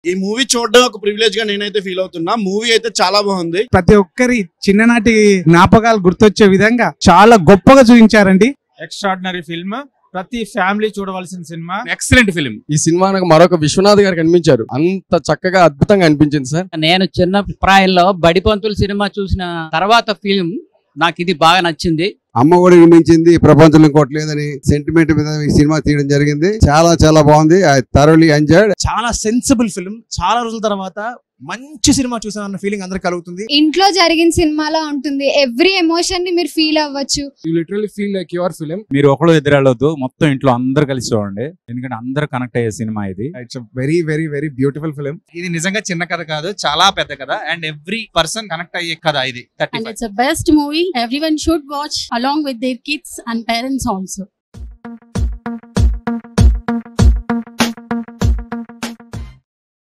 ఈ మూవీ చూడడం ఒక ప్రివిలేజ్ గా నేనైతే ఫీల్ అవుతున్నా. మూవీ అయితే చాలా బాగుంది. ప్రతి ఒక్కరి చిన్ననాటి జ్ఞాపకాలు గుర్తొచ్చే విధంగా చాలా గొప్పగా చూపించారండి. ఎక్స్ట్రాడినరీ ఫిల్మ్, ప్రతి ఫ్యామిలీ చూడవలసిన సినిమా. Excellent film. ఈ సినిమా మరొక విశ్వనాథ్ గారు కనిపించారు. అంత చక్కగా అద్భుతంగా అనిపించింది సార్. నేను చిన్న ప్రాయంలో బడిపంతుల సినిమా చూసిన తర్వాత ఫిల్మ్ నాకు ఇది బాగా నచ్చింది. అమ్మ కూడా నిర్మించింది, ప్రపంచంలో ఇంకోటి లేదని సెంటిమెంట్ మీద ఈ సినిమా తీయడం జరిగింది. చాలా చాలా బాగుంది. I thoroughly enjoyed. చాలా సెన్సిబుల్ ఫిల్మ్. చాలా రోజుల తర్వాత మంచి సినిమా చూసామన్న ఫీలింగ్ అందరికి కలుగుతుంది. ఇంట్లో జరిగిన సినిమాలా ఉంటుంది. ఎవ్రీ ఎమోషన్ ని మీరు ఫీల్ అవ్వచ్చు. You literally feel like your film. మీరు ఒకళ్ళు ఎదురెళ్ళొద్దు, మొత్తం ఇంట్లో అందరు కలిసి చూడండి, ఎందుకంటే అందరు కనెక్ట్ అయ్యే సినిమా ఇది. It's very very very beautiful film. ఇది నిజంగా చిన్న కథ కాదు, చాలా పెద్ద కథ అండ్ ఎవ్రీ పర్సన్ కనెక్ట్ అయ్యే కథ ఇది. And it's a best movie. Everyone should watch along with their kids and parents also.